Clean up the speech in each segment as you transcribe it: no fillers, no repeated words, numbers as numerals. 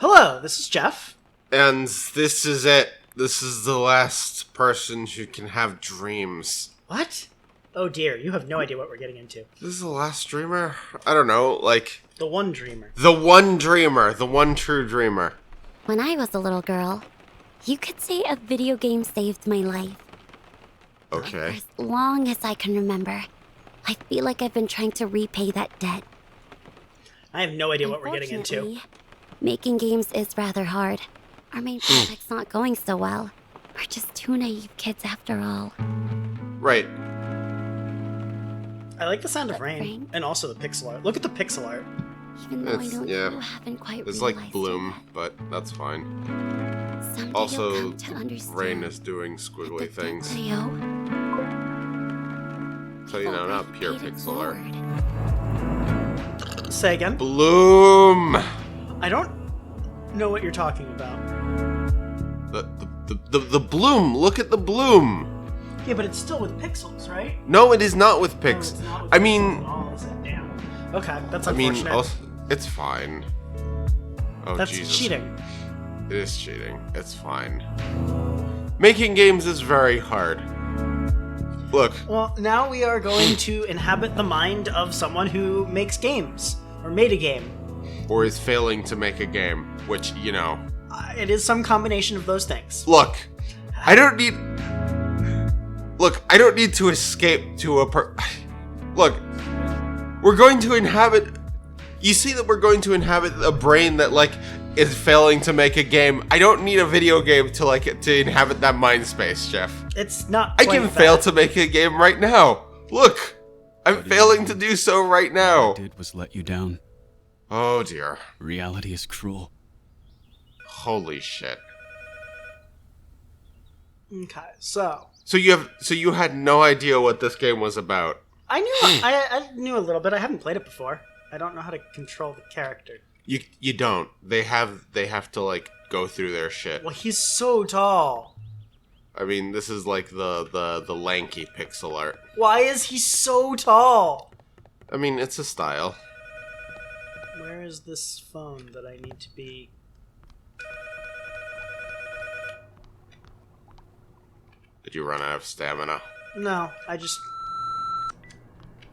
Hello, this is Jeff. And this is it. This is the last person who can have dreams. What? Oh dear, you have no idea what we're getting into. This is the last dreamer? I don't know, like... The one dreamer. The one dreamer. The one true dreamer. When I was a little girl, you could say a video game saved my life. Okay. For as long as I can remember, I feel like I've been trying to repay that debt. I have no idea what we're getting into. Unfortunately, making games is rather hard. Our main project's not going so well. We're just two naive kids after all. Right. I like the sound of rain, and also the pixel art. Look at the pixel art. Even though I know you haven't quite It's realized like Bloom, it but that's fine. yet. Someday Also, you'll come to understand Rain is doing that squiggly the debt things. I owe, So, you know, not pure paid it pixel art. forward. Say again? Bloom! I don't know what you're talking about. The bloom! Look at the bloom! Yeah, but it's still with pixels, right? No, it is not with Oh, it's Pix. not with I pixels mean... at all, is it? Damn. Okay, that's I unfortunate. mean, also, it's fine. Oh, That's Jesus. cheating. It is cheating. It's fine. Making games is very hard. Look, Well, now we are going to inhabit the mind of someone who makes games, or made a game. or is failing to make a game, which, you know. It is some combination of those things. Look, I don't need... Look, I don't need to escape to a Look, we're going to inhabit... You see that we're going to inhabit a brain that, like, is failing to make a game. I don't need a video game to, like, to inhabit that mind space, Jeff. It's not I quite can that. fail to make a game right now. Look, I'm failing to do so right now. What I did was let you down. Oh dear. Reality is cruel. Holy shit. Okay, so... So you had no idea what this game was about. I knew I knew a little bit. I haven't played it before. I don't know how to control the character. You don't. They have to like go through their shit. Well, he's so tall. I mean, this is like the lanky pixel art. Why is he so tall? I mean, it's a style. Where is this phone that I need to be? Did you run out of stamina? No, I just...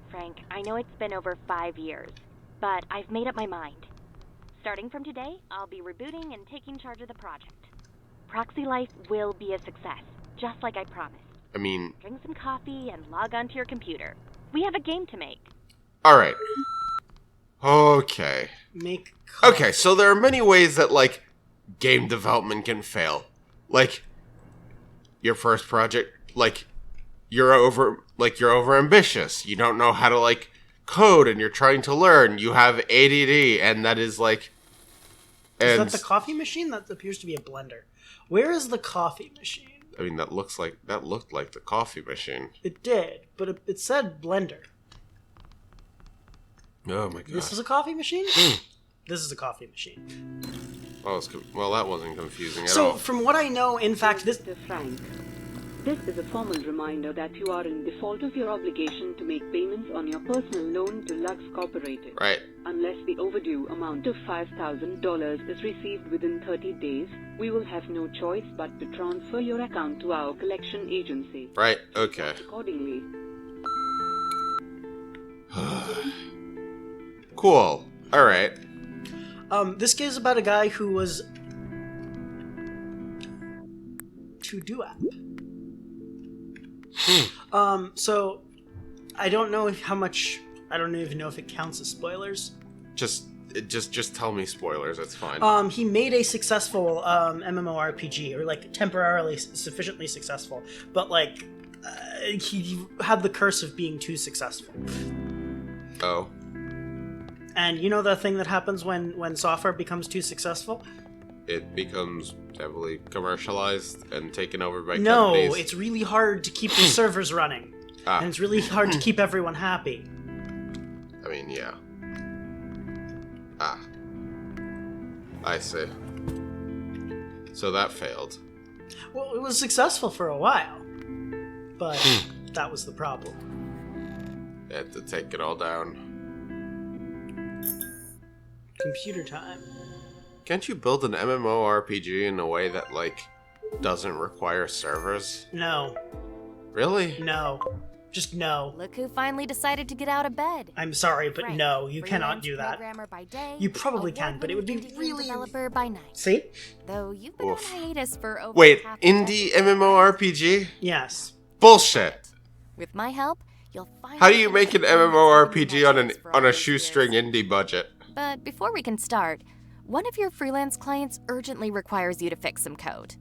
Frank, I know it's been over 5 years, but I've made up my mind. Starting from today, I'll be rebooting and taking charge of the project. Proxy Life will be a success, just like I promised. I mean, Drink some coffee and log onto your computer. We have a game to make. alright. Okay. Make... Okay, so there are many ways that, like, game development can fail. Like, your first project, like, you're over ambitious. You don't know how to, like, code, and you're trying to learn. You have ADD, and that is, like... Is And, that the coffee machine? That appears to be a blender. Where is the coffee machine? I mean, that looked like the coffee machine. It did, but it said blender. Oh my god. This is a coffee machine? This is a coffee machine. Well, that wasn't confusing at So, all. from what I know, in fact, this... Mr. Frank, this is a formal reminder that you are in default of your obligation to make payments on your personal loan to Lux Corporated. Right. Unless the overdue amount of $5,000 is received within 30 days, we will have no choice but to transfer your account to our collection agency. Right, okay. Accordingly, Cool. Alright. This game is about a guy who was... to do app. So, I don't know how much... I don't even know if it counts as spoilers. Just tell me spoilers, it's fine. He made a successful MMORPG, or like temporarily sufficiently successful, but like he had the curse of being too successful. Oh. And you know the thing that happens when software becomes too successful? It becomes heavily commercialized and taken over by No, companies. it's really hard to keep the servers running, and it's really hard to keep everyone happy. I mean, yeah. I see. So that failed. Well, it was successful for a while, but that was the problem. They had to take it all down. Computer time. Can't you build an MMORPG in a way that, like, doesn't require servers? No. Really? No. Just no. Look who finally decided to get out of bed. I'm sorry, but Frank, no, you cannot freelance do that. programmer by day, You probably can, but it would be award-winning indie game really... developer by night. See? Though you've been Oof. on hiatus for over Wait, half a indie decade. MMORPG? Yes. Bullshit! With my help, you'll finally How do you make an get the MMORPG on metrics for on all a these shoestring years. indie budget? But before we can start, one of your freelance clients urgently requires you to fix some code.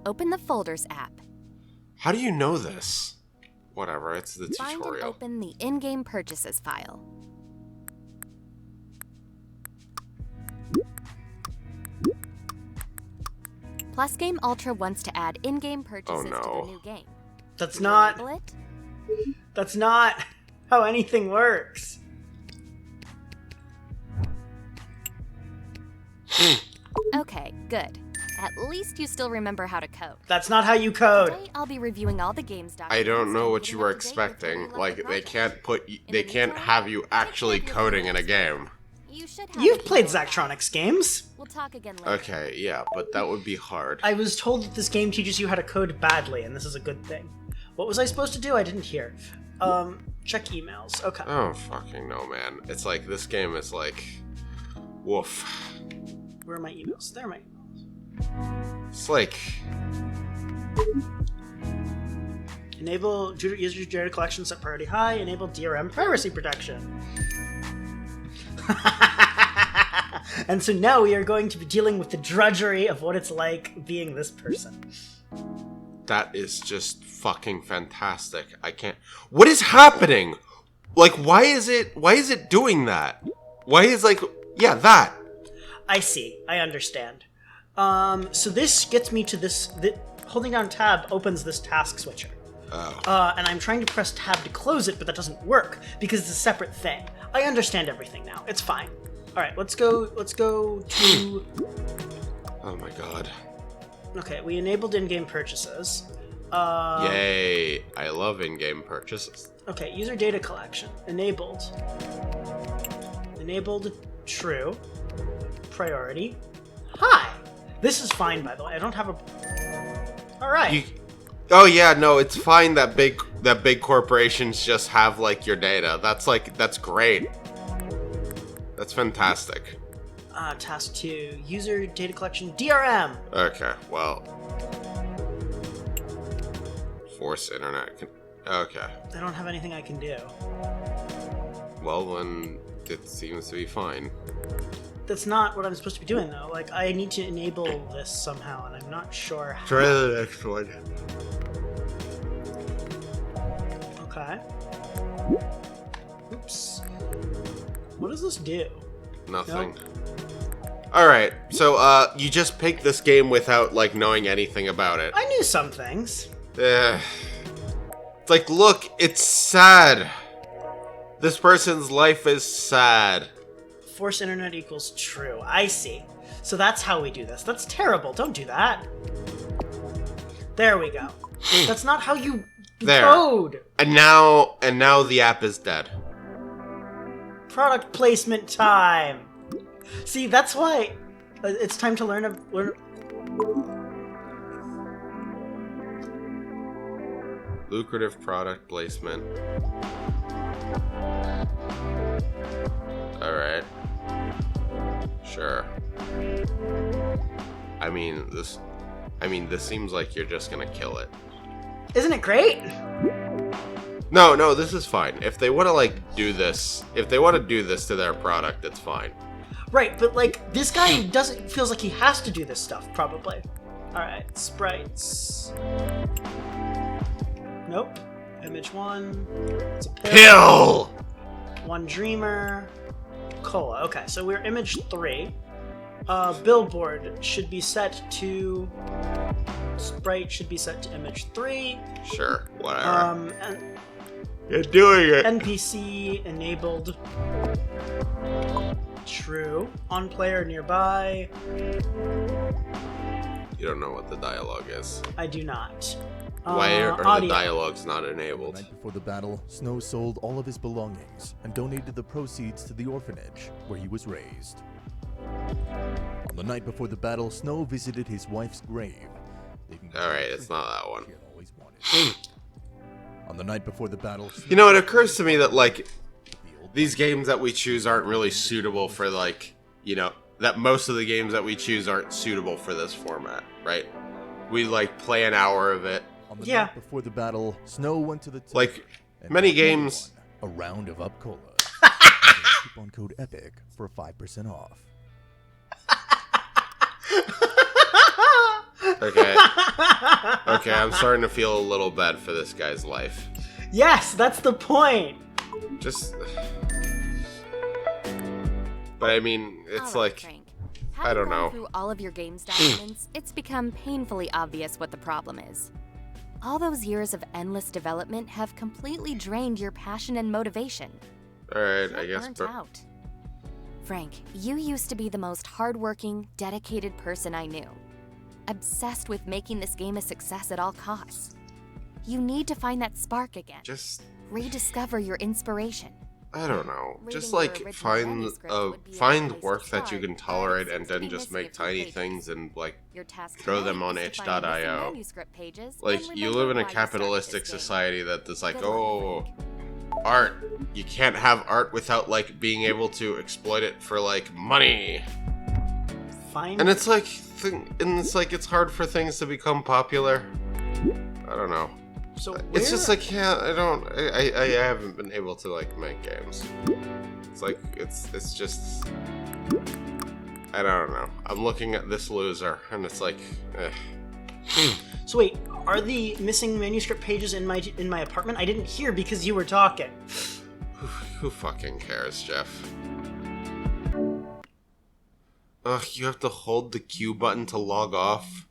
Open the Folders app. How do you know this? Whatever, it's the Find and tutorial. open the in-game purchases file. Plus Game Ultra wants to add in-game purchases no. to the new game. That's Will you not... enable it? That's not how anything works. Okay, good. At least you still remember how to code. That's not how you code. Today, I'll be reviewing all the game's documents. I don't know and what getting you were up to date with expecting. where you Like, left the they project. can't put, In they the can't meantime, have you take care actually of your coding in a freelance game. You should have You've it played figured out. Zachtronics games. We'll talk again later. Okay, yeah, but that would be hard. I was told that this game teaches you how to code badly, and this is a good thing. What was I supposed to do? I didn't hear. Check emails. Okay. Oh, fucking no, man. It's like, this game is like... Woof. Where are my emails? There are my emails. It's like... Enable user data collection set priority high. Enable DRM privacy protection. And so now we are going to be dealing with the drudgery of what it's like being this person. That is just fucking fantastic. I can't... What is happening? Like, why is it doing that? Why is, like... Yeah, that. I see. I understand. So this gets me to this... holding down tab opens this task switcher. Oh. And I'm trying to press tab to close it, but that doesn't work because it's a separate thing. I understand everything now. It's fine. All right, let's go to... Oh my god. Okay, we enabled in-game purchases. Yay. I love in-game purchases. Okay, user data collection. Enabled. Enabled, true. Priority. Hi! This is fine, by the way. I don't have a... Alright. Oh yeah, no, it's fine that big corporations just have, like, your data. That's great. That's fantastic. Task 2. User data collection. DRM! Okay, well... Force internet... Okay. I don't have anything I can do. Well, then it seems to be fine. That's not what I'm supposed to be doing, though. Like, I need to enable this somehow, and I'm not sure how. Try the next one. Okay. Oops. What does this do? Nothing. Alright, so, you just picked this game without, like, knowing anything about it. I knew some things. It's like, look, it's sad. This person's life is sad. Force internet equals true. I see. So that's how we do this. That's terrible. Don't do that. There we go. That's not how you There. code. And now the app is dead. Product placement time. See, that's why it's time to learn. Lucrative product placement. Alright. Sure. I mean, this seems like you're just gonna kill it. Isn't it great? No, this is fine. If they want to, like, do this, if they want to do this to their product, it's fine. Right, but like this guy feels like he has to do this stuff, probably. Alright, sprites. Nope. Image 1. It's a Pill! One dreamer. Cola. Okay, so we're image 3. Billboard should be set to... Sprite should be set to image 3. Sure, whatever. And You're doing it. NPC enabled. True. On player nearby. You don't know what the dialogue is. I do not. Why are the audio. dialogues not The enabled? night before the battle, Snow sold all of his belongings and donated the proceeds to the orphanage where he was raised. On the night before the battle, Snow visited his wife's grave. Alright, it's not that one. He had always wanted. On the night before the battle, You know, it occurs to me that, like, these games that we choose aren't really suitable for, like, you know, that most of the games that we choose aren't suitable for this format, right? We, like, play an hour of it. On the Yeah. night before the battle, Snow went to the tip Like, and many bought games... a round of Up Cola. Coupon code EPIC for 5% off. Okay. Okay, I'm starting to feel a little bad for this guy's life. Yes, that's the point. Just... But I mean, it's All right, like... Frank. I don't Having gone know. through all of your game's documents, it's become painfully obvious what the problem is. All those years of endless development have completely drained your passion and motivation. Alright, You're I guess... burnt out. Frank, you used to be the most hardworking, dedicated person I knew. Obsessed with making this game a success at all costs. You need to find that spark again. Just... Rediscover your inspiration. I don't know. Reading Just your like original find manuscript would be a find place to work that you start, can but tolerate it and seems to then be just missing a make few tiny pages. things and like Your task throw today them on is to find the missing itch.io. manuscript pages Like and you remember live in a why you started capitalistic this game. society that is like, Good luck, oh, Frank. art. You can't have art without like being able to exploit it for like money. Fine. And it's like it's hard for things to become popular. I don't know. So It's just where- like I haven't been able to like make games. It's like it's just I don't know. I'm looking at this loser and it's like So wait, are the missing manuscript pages in my apartment? I didn't hear because you were talking. who fucking cares, Jeff? Ugh, you have to hold the Q button to log off.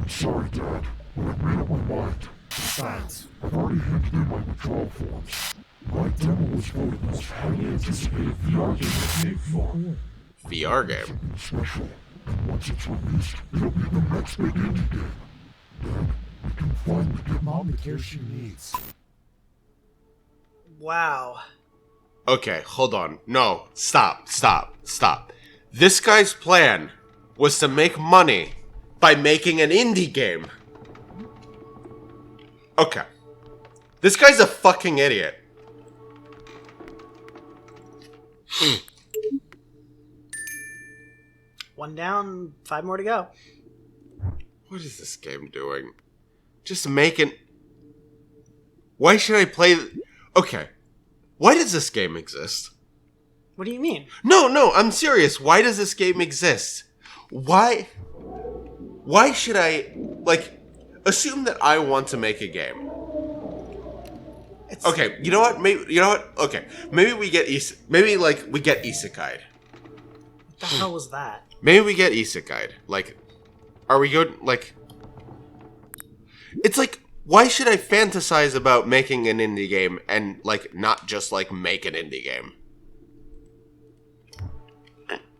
Sorry, Dad, but I've made up my mind. Besides, I've already handed in my withdrawal forms. My demo was voted most highly anticipated VR game of Nate Farm. VR game. Something special. And once it's released, it'll be the next big indie game. Then, we can finally give Mom the care she needs. Wow. Okay, hold on. No, stop. This guy's plan was to make money by making an indie game. Okay. This guy's a fucking idiot. One down, 5 more to go. What is this game doing? Just making... Why should I play... Okay. Why does this game exist? What do you mean? No, I'm serious. Why does this game exist? Why should I, like, assume that I want to make a game? It's, Okay, you know what? Okay, maybe we get we get isekai'd. What the hell was that? Maybe we get isekai'd. Like, are we good? Like, it's like, why should I fantasize about making an indie game and, like, not just, like, make an indie game?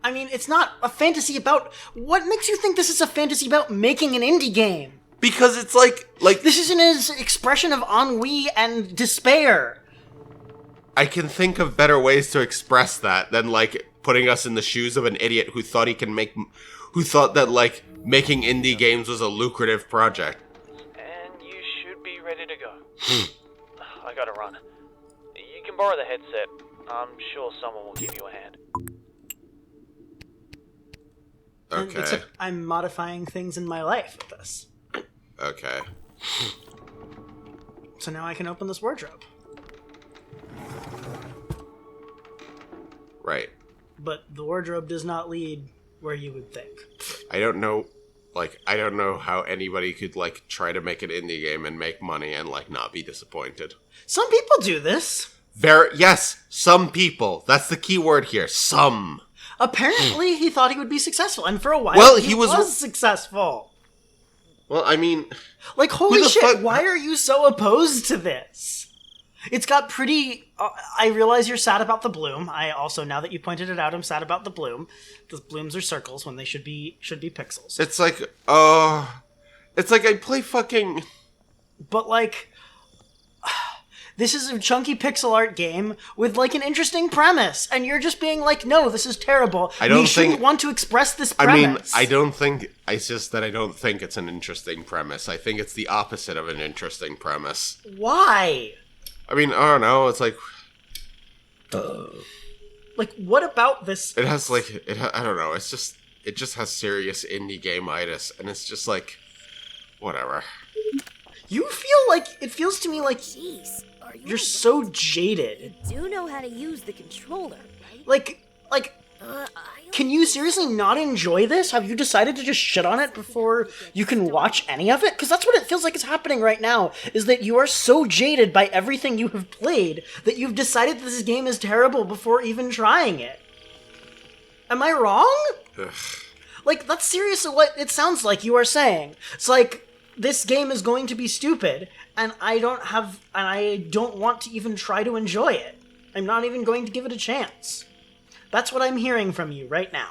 I mean, it's not a fantasy about... What makes you think this is a fantasy about making an indie game? Because it's like... This is an expression of ennui and despair. I can think of better ways to express that than, like, putting us in the shoes of an idiot who thought that, like, making indie games was a lucrative project. And you should be ready to go. I gotta run. You can borrow the headset. I'm sure someone will give you a hand. Okay. Except I'm modifying things in my life with this. Okay. So now I can open this wardrobe. Right. But the wardrobe does not lead where you would think. I don't know how anybody could, like, try to make an indie game and make money and, like, not be disappointed. Some people do this. Yes, some people. That's the key word here. Some. Apparently, he thought he would be successful, and for a while, Well, he he was successful. Well, I mean... Like, holy the shit, fuck- why are you so opposed to this? It's got pretty... I realize you're sad about the bloom. I also, now that you pointed it out, I'm sad about the bloom. The blooms are circles when they should be pixels. It's like, it's like I play fucking... But, like... This is a chunky pixel art game with like an interesting premise, and you're just being like, no, this is terrible. I don't we shouldn't think- want to express this I mean, premise. I don't think... It's just that I don't think it's an interesting premise. I think it's the opposite of an interesting premise. Why? I mean, I don't know. It's like... Like, what about this? It has, like... I don't know. It's just... It just has serious indie game-itis, and it's just like... Whatever. You feel like, it feels to me like Jeez, are you you're so jaded. do know how to use the controller, right? Like, can you seriously not enjoy this? Have you decided to just shit on it before you can watch any of it? Because that's what it feels like is happening right now, is that you are so jaded by everything you have played that you've decided this game is terrible before even trying it. Am I wrong? Ugh. Like, that's seriously what it sounds like you are saying. It's like, this game is going to be stupid, and I don't want to even try to enjoy it. I'm not even going to give it a chance. That's what I'm hearing from you right now.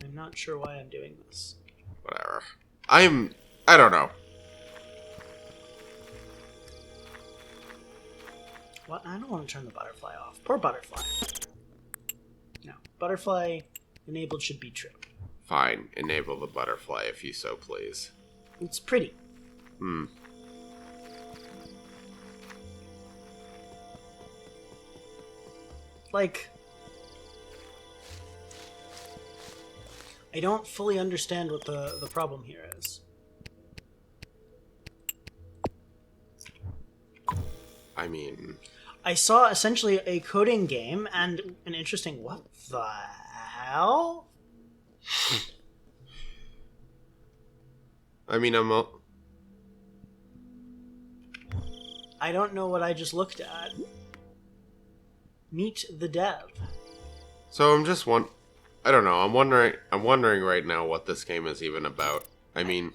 I'm not sure why I'm doing this. Whatever. I don't know. What? I don't want to turn the butterfly off. Poor butterfly. No. Butterfly enabled should be true. Fine. Enable the butterfly if you so please. It's pretty. Like, I don't fully understand what the problem here is. I mean... I saw essentially a coding game and an interesting... What the hell? I mean, I don't know what I just looked at. Meet the dev. So I'm just I don't know. I'm wondering right now what this game is even about. I mean,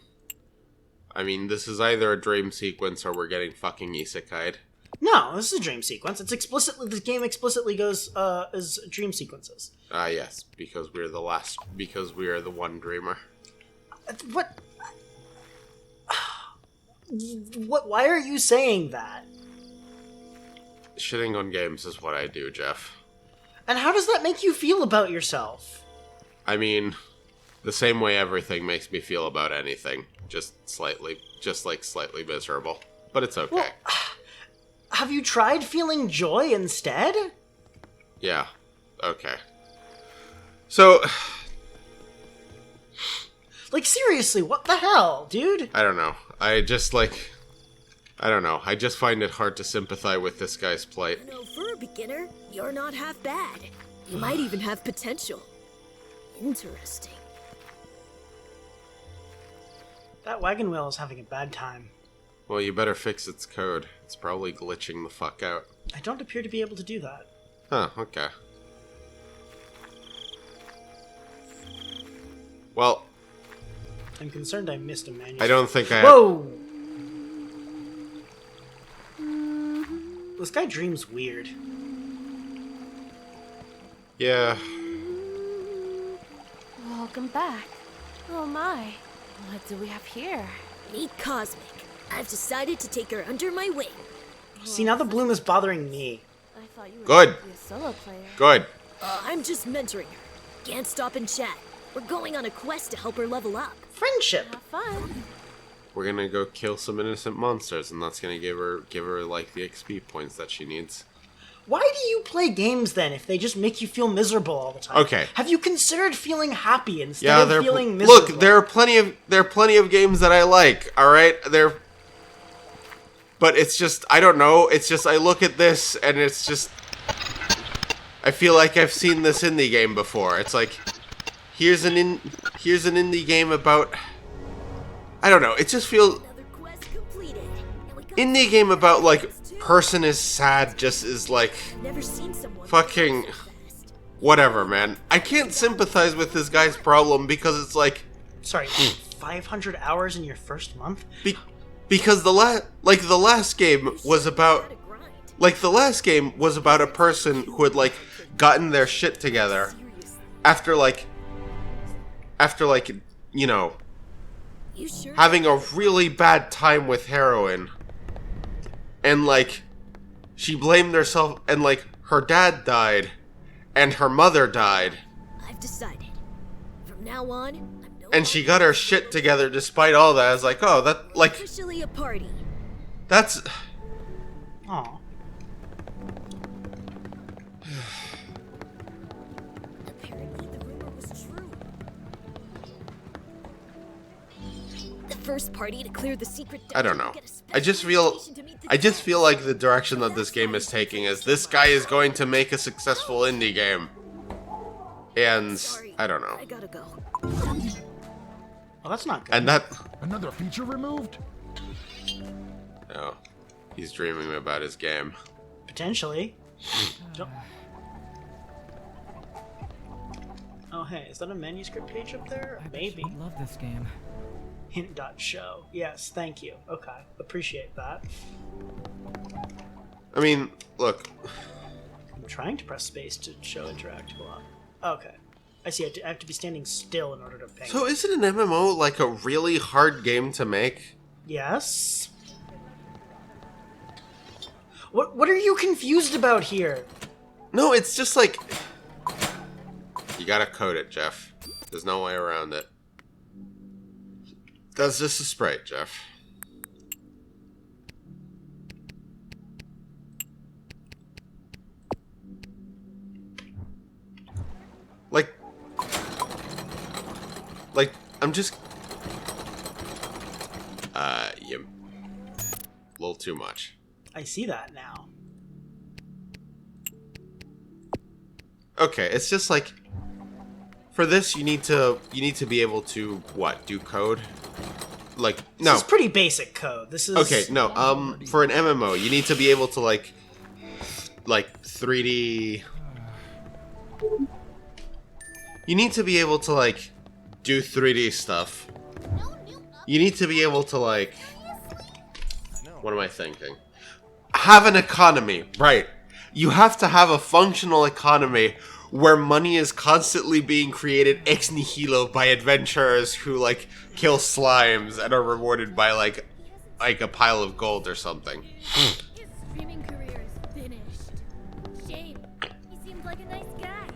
this is either a dream sequence or we're getting fucking isekai'd. No, this is a dream sequence. This game explicitly goes as dream sequences. Yes, because we are the one dreamer. What? Why are you saying that? Shitting on games is what I do, Jeff. And how does that make you feel about yourself? I mean, the same way everything makes me feel about anything. Just slightly miserable. But it's okay. Well, have you tried feeling joy instead? Yeah. Okay. So... Like, seriously, what the hell, dude? I don't know. I don't know. I just find it hard to sympathize with this guy's plight. You know, for a beginner, you're not half bad. You might even have potential. Interesting. That wagon wheel is having a bad time. Well, you better fix its code. It's probably glitching the fuck out. I don't appear to be able to do that. Huh, okay. Well... I'm concerned I missed a manual. I don't think I... Whoa! This guy dreams weird. Yeah. Welcome back. Oh my. What do we have here? Meet Cosmic. I've decided to take her under my wing. See, now the bloom is bothering me. I thought you were Good. going to be a solo player. Good. I'm just mentoring her. Can't stop and chat. We're going on a quest to help her level up. Friendship. Have fun. We're gonna go kill some innocent monsters, and that's gonna give her like the XP points that she needs. Why do you play games then if they just make you feel miserable all the time? Okay. Have you considered feeling happy instead Yeah, of feeling miserable? Look, there are plenty of games that I like. All right, but it's just I don't know. It's just I look at this and it's just I feel like I've seen this indie game before. It's like here's an indie game about I don't know. It just feels Another quest completed. And we got indie game about like person is sad just is like never seen someone fucking whatever, man. I can't sympathize with this guy's problem because it's like Sorry, 500 hours in your first month? because the last game was about a person who had like gotten their shit together after you know, You sure? having a really bad time with heroin. And, like, she blamed herself, and, like, her dad died, and her mother died. I've decided. From now on, I'm no And she got her shit together despite all that. I was like, oh, that, like, officially a party. that's... Aw. Apparently, the rumor was true. The first party to clear the secret. I don't know. I just feel like the direction that this game is taking is this guy is going to make a successful indie game. And I don't know. I gotta go. Well, that's not good. And that Another feature removed? no. He's dreaming about his game. Potentially. Don't- Oh, hey, is that a manuscript page up there? Maybe. Love this game. Hint.show. Yes, thank you. Okay, appreciate that. I mean, look, I'm trying to press space to show interactable on. Okay. I see, I have to be standing still in order to ping. so isn't an MMO like a really hard game to make? Yes? What are you confused about here? No, it's just like you gotta code it, Jeff. There's no way around it. That's just a sprite, Jeff. Like, I'm just... you... A little too much. I see that now. Okay, it's just like... For this, you need to be able to, what, do code? Like, no. This is pretty basic code. This is... Okay, no, for an MMO, you need to be able to, like 3D... You need to be able to, like, do 3D stuff. You need to be able to, like... What am I thinking? Have an economy, right. You have to have a functional economy where money is constantly being created ex nihilo by adventurers who, like, kill slimes and are rewarded by, like a pile of gold or something. His streaming career is finished. Shame. He seemed like a nice guy.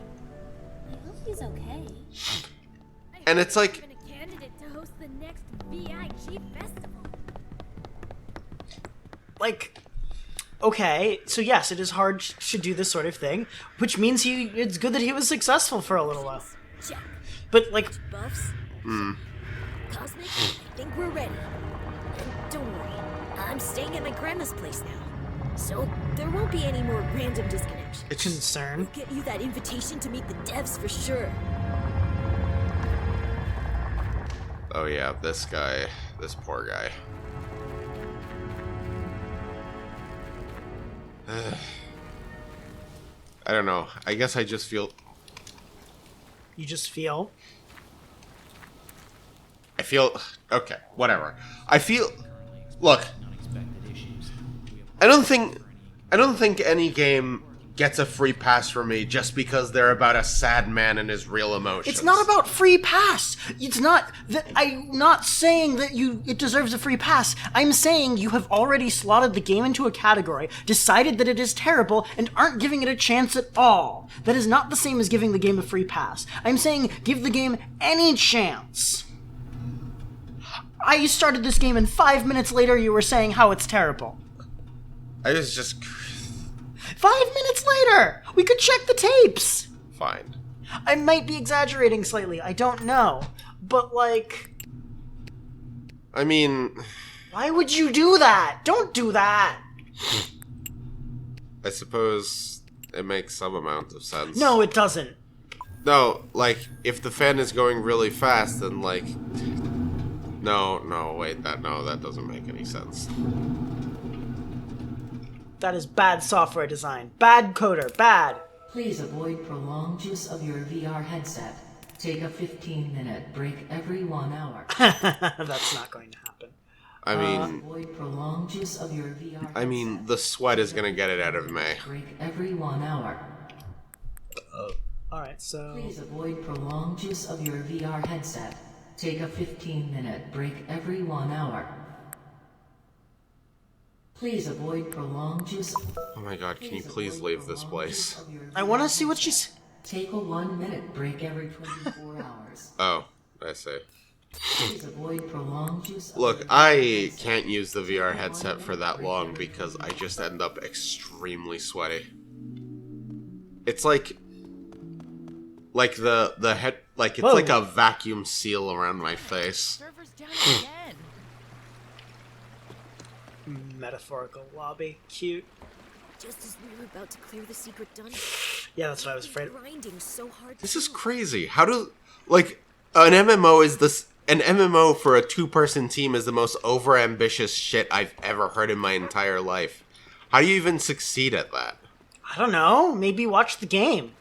I hope he's okay. And it's like... Been a candidate to host the next VIG festival. Like... Okay, so yes, it is hard to do this sort of thing, which means it's good that he was successful for a little while. Check. But, like... Buffs? Cosmic, I think we're ready. And don't worry, I'm staying at my grandma's place now. So there won't be any more random disconnections. A concern? We'll get you that invitation to meet the devs for sure. Oh yeah, this guy. This poor guy. I don't know. I guess I just feel... You just feel? I feel... Okay, whatever. I feel... Look. I don't think any game gets a free pass from me just because they're about a sad man and his real emotions. It's not about free pass. It's not that I'm not saying that it deserves a free pass. I'm saying you have already slotted the game into a category, decided that it is terrible, and aren't giving it a chance at all. That is not the same as giving the game a free pass. I'm saying give the game any chance. I started this game and 5 minutes later you were saying how it's terrible. I was just... 5 minutes later! We could check the tapes! Fine. I might be exaggerating slightly, I don't know. But, like... I mean... Why would you do that? Don't do that! I suppose it makes some amount of sense. No, it doesn't. No, like, if the fan is going really fast, then, like... No, wait, that doesn't make any sense. That is bad software design. Bad coder. Bad. Please avoid prolonged use of your VR headset. Take a 15-minute break every 1 hour. That's not going to happen. I mean... Avoid prolonged use of your VR headset. I mean, the sweat is gonna get it out of me. Break every 1 hour. Alright, so... Please avoid prolonged use of your VR headset. Take a 15-minute break every 1 hour. Please avoid prolonged use. Oh my god, can you please leave this place? I want to see what she's... Take a 1-minute break every 24 hours. Oh, I see. Please avoid prolonged use of Look, I can't use the VR headset for that long because I just end up extremely sweaty. It's like the head, like it's Whoa. like a vacuum seal around my face. Server's down again. Metaphorical lobby. Cute. Just as we were about to clear the secret dungeon. Yeah, that's what I was afraid of. Grinding so hard. This is crazy. How do, like, an MMO is this? An MMO for a 2-person team is the most overambitious shit I've ever heard in my entire life. How do you even succeed at that? I don't know. Maybe watch the game.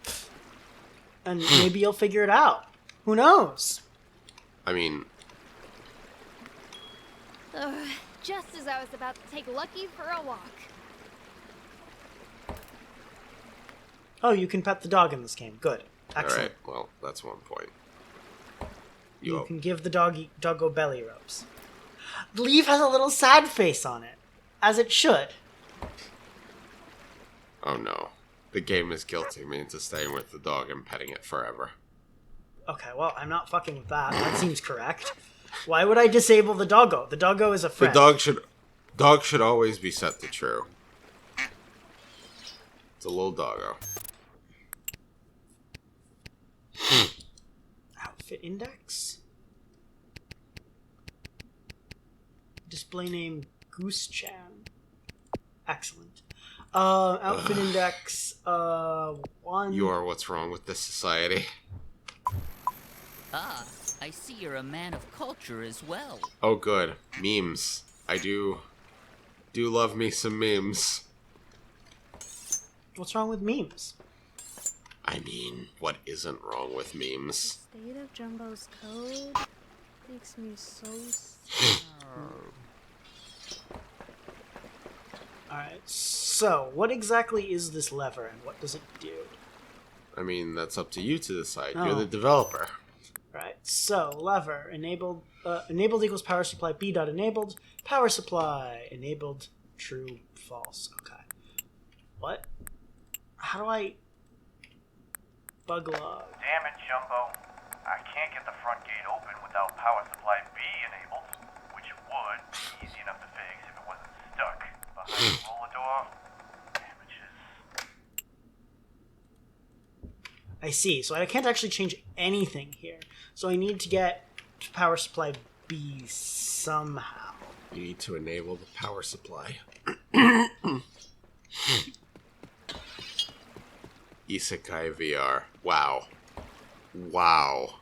And maybe you'll figure it out. Who knows? I mean, Just as I was about to take Lucky for a walk. Oh, you can pet the dog in this game. Good. Excellent. alright, well, that's one point. You can give the doggo belly rubs. The leaf has a little sad face on it. As it should. Oh no. The game is guilting me into staying with the dog and petting it forever. Okay, well, I'm not fucking with that. That seems correct. Why would I disable the doggo? The doggo is a The friend. dog should always be set to true. It's a little doggo. Outfit index? Display name Goose-chan. Excellent. Outfit index, 1. You are what's wrong with this society. Ah, I see you're a man of culture as well. Oh good. Memes. I do love me some memes. What's wrong with memes? I mean, what isn't wrong with memes? State of Jumbo's code makes me so sad. Alright, so what exactly is this lever and what does it do? I mean, that's up to you to decide. Oh. You're the developer. Right, so lever enabled equals power supply B dot enabled power supply enabled true false. Okay, what? How do I bug log? Damn it, Jumbo! I can't get the front gate open without power supply B enabled, which would be easy enough to fix if it wasn't stuck behind the roller door. Damages. I see. So I can't actually change anything here. So I need to get to power supply B somehow. You need to enable the power supply. Isekai VR. Wow. Wow.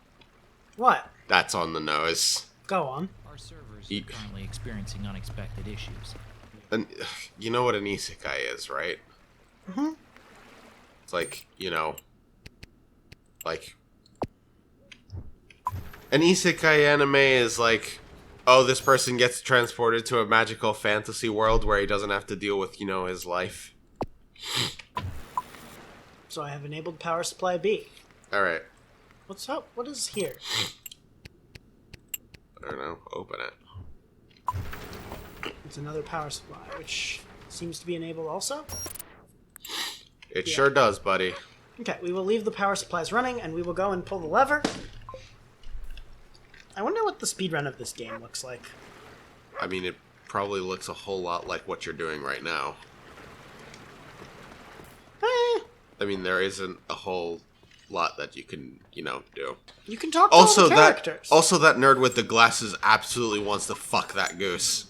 What? That's on the nose. Go on. Our servers are currently experiencing unexpected issues. And you know what an isekai is, right? Mm-hmm. It's like, you know, like an isekai anime is like, oh, this person gets transported to a magical fantasy world where he doesn't have to deal with, you know, his life. So I have enabled power supply B. Alright. What's up? What is here? I don't know. Open it. It's another power supply, which seems to be enabled also. It Yeah. sure does, buddy. Okay, we will leave the power supplies running, and we will go and pull the lever. I wonder what the speedrun of this game looks like. I mean, it probably looks a whole lot like what you're doing right now. I mean, there isn't a whole lot that you can, you know, do. You can talk to Also, all the characters. that nerd with the glasses absolutely wants to fuck that goose.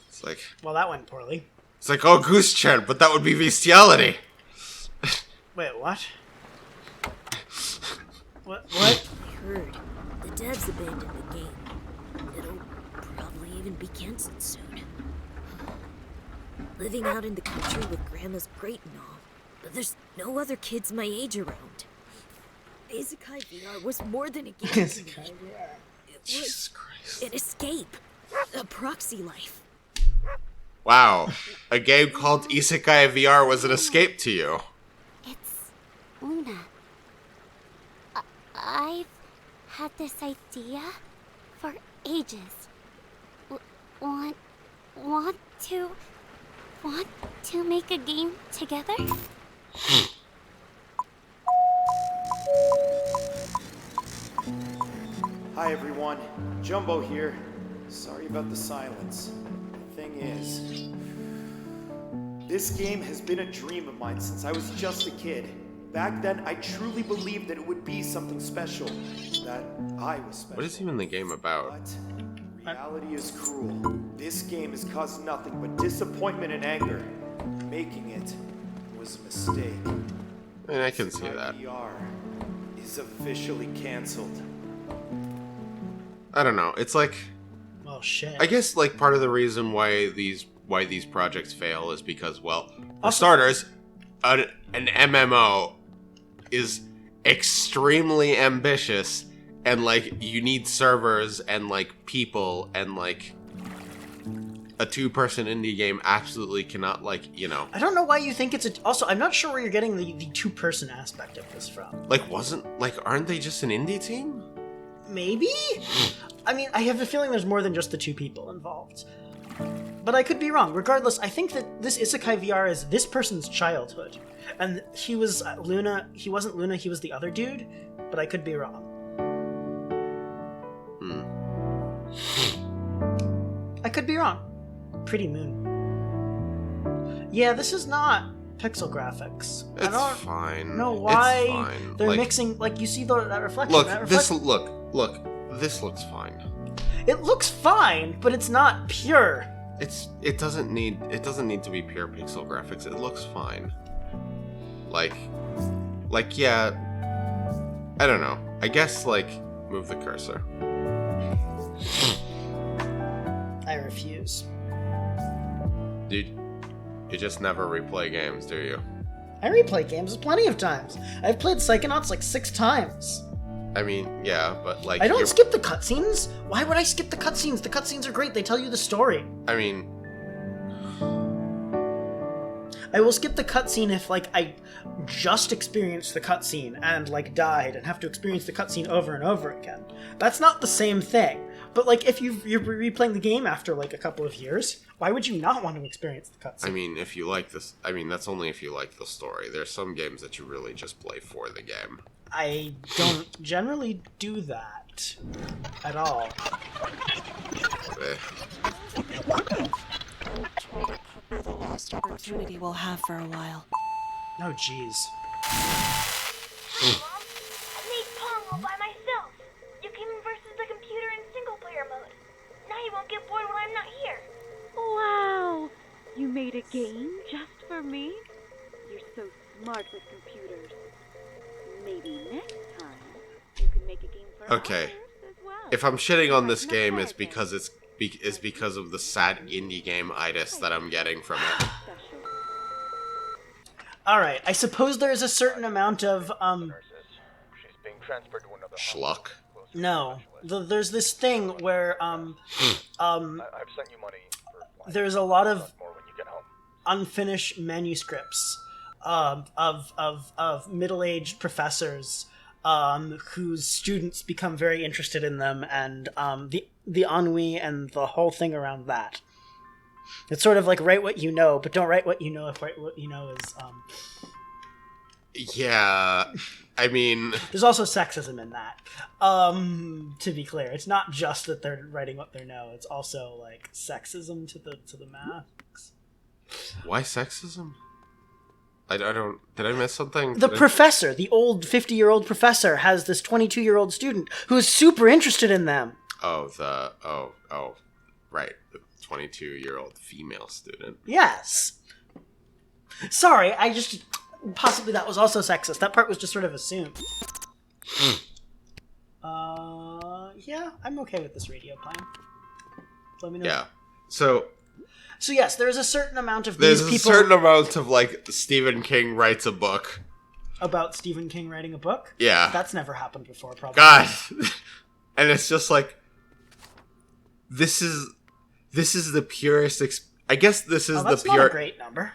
It's like, Well, that went poorly. it's like, oh, Goose-chan, but that would be bestiality. Wait, what? What? What? I heard the devs abandoned the game. It'll probably even be cancelled soon. Living out in the country with Grandma's great and all, but there's no other kids my age around. Isekai VR was more than a game. Isekai VR. It was an escape, a proxy life. Wow. A game called Isekai VR was an escape to you. It's Luna. I've had this idea for ages. Want to make a game together? Hi everyone, Jumbo here. Sorry about the silence. The thing is, this game has been a dream of mine since I was just a kid. Back then, I truly believed that it would be something special. That I was special. What is even the game about? But reality is cruel. This game has caused nothing but disappointment and anger. Making it was a mistake. I mean, I can see that. VR is officially canceled. I don't know. It's like, well, shit. I guess like part of the reason why these projects fail is because, well, for starters, an MMO is extremely ambitious, and like you need servers and like people, and like a 2-person indie game absolutely cannot, like, you know. I don't know why you think it's also, I'm not sure where you're getting the 2-person aspect of this from. Like, aren't they just an indie team? Maybe? I mean, I have a feeling there's more than just the 2 people involved. But I could be wrong. Regardless, I think that this Isekai VR is this person's childhood. And he was Luna, he wasn't Luna, he was the other dude, but I could be wrong. I could be wrong. Pretty Moon. Yeah, this is not pixel graphics. It's I don't fine. know why it's fine. they're like, mixing, like, you see that reflection. Look, that this looks fine. It looks fine, but it's not pure. It doesn't need to be pure pixel graphics. It looks fine. Like yeah, I don't know. I guess like move the cursor. I refuse. Dude, you just never replay games, do you? I replay games plenty of times. I've played Psychonauts like 6 times. I mean, yeah, but like I don't skip the cutscenes. Why would I skip the cutscenes? The cutscenes are great. They tell you the story. I mean, I will skip the cutscene if like I just experienced the cutscene and like died and have to experience the cutscene over and over again. That's not the same thing. But like if you're replaying the game after like a couple of years, why would you not want to experience the cutscene? I mean, if you like this, I mean, that's only if you like the story. There's some games that you really just play for the game. I don't generally do that at all. The last opportunity we'll have for a while. Oh, jeez. I made Pong all by myself. You came in versus the computer in single-player mode. Now you won't get bored when I'm not here. Wow! You made a game just for me? You're so smart with computers. Maybe next time you can make a game for Okay. others as well. If I'm shitting on this game, it's because it's because of the sad indie game itis that I'm getting from it. Alright, I suppose there's a certain amount of, Schluck. No. There's this thing where, I've sent you money for there's a lot of more when you get home. unfinished manuscripts of middle-aged professors whose students become very interested in them, and the ennui and the whole thing around that. It's sort of like write what you know, but don't write what you know if write what you know is... Yeah, I mean... There's also sexism in that. To be clear, it's not just that they're writing what they know, it's also like sexism to the max. Why sexism? I don't... Did I miss something? The professor, the old 50-year-old professor, has this 22-year-old student who is super interested in them. Oh, right. The 22-year-old female student. Yes. Sorry, I just... Possibly that was also sexist. That part was just sort of assumed. Yeah, I'm okay with this radio playing. Let me know. Yeah. So yes, there's a certain amount of there's these people... a certain amount of, like, Stephen King writes a book. About Stephen King writing a book? Yeah. That's never happened before, probably. God! And it's just like... This is the purest... I guess this is that's the pure... not a great number.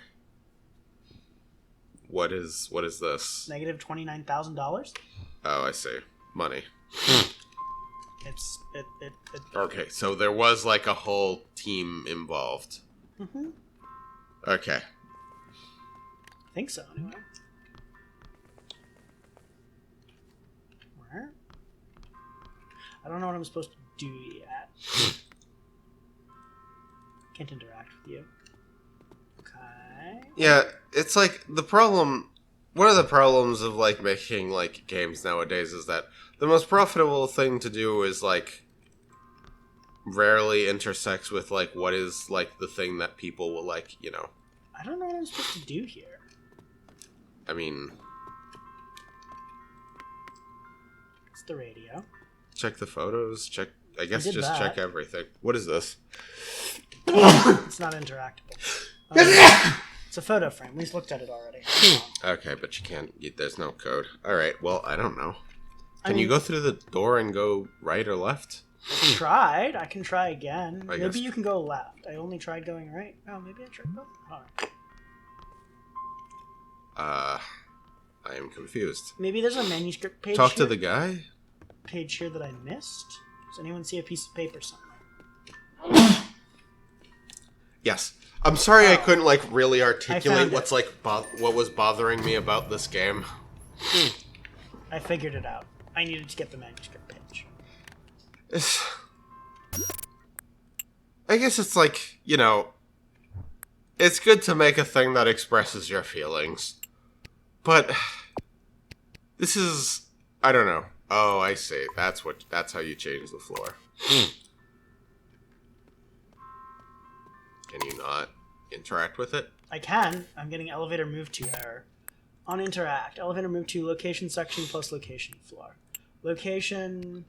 What is this? Negative $29,000? Oh, I see. money. It Okay, so there was like a whole team involved. Mm-hmm. Okay. I think so, anyway. Where? I don't know what I'm supposed to do yet. Can't interact with you. Okay. Yeah, it's like the problem. One of the problems of like making like games nowadays is that the most profitable thing to do is like rarely intersects with like what is like the thing that people will like, you know. I don't know what I'm supposed to do here. I mean, It's the radio. check the photos, check, I guess did just that. check everything. What is this? It's not interactable. It's a photo frame. We looked at it already. Okay, but you can't, there's no code. Alright, well, I don't know. I Can you mean- go through the door and go right or left? I tried. I can try again. I Maybe guess. you can go left. I only tried going right. Oh, maybe I tried both. Alright. I am confused. Maybe there's a manuscript page Talk here. to the guy? Page here that I missed. Does anyone see a piece of paper somewhere? Yes. I'm sorry Oh. I couldn't like really I articulate found what's like what was bothering me about this game. I figured it out. I needed to get the manuscript page. I guess it's like, you know, it's good to make a thing that expresses your feelings. But this is, I don't know. Oh, I see. That's how you change the floor. Can you not interact with it? I can. I'm getting elevator move to error. On interact. Elevator move to location section plus location floor. Location.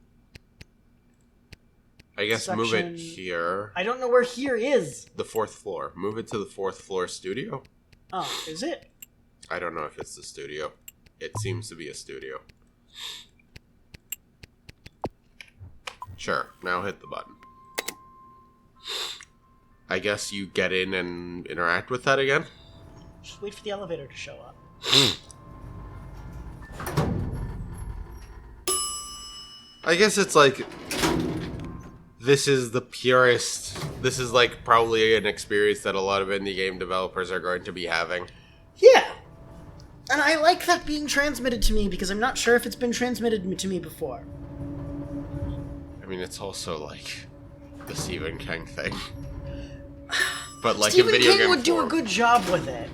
I guess move it Section- here. I don't know where here is. The 4th floor. Move it to the 4th floor studio. Oh, is it? I don't know if it's the studio. It seems to be a studio. Sure, now hit the button. I guess you get in and interact with that again? Just wait for the elevator to show up. I guess it's like... This is the purest... This is like probably an experience that a lot of indie game developers are going to be having. Yeah. And I like that being transmitted to me because I'm not sure if it's been transmitted to me before. I mean, it's also like the Stephen King thing. But like Stephen a video King game would do a form. good job with it.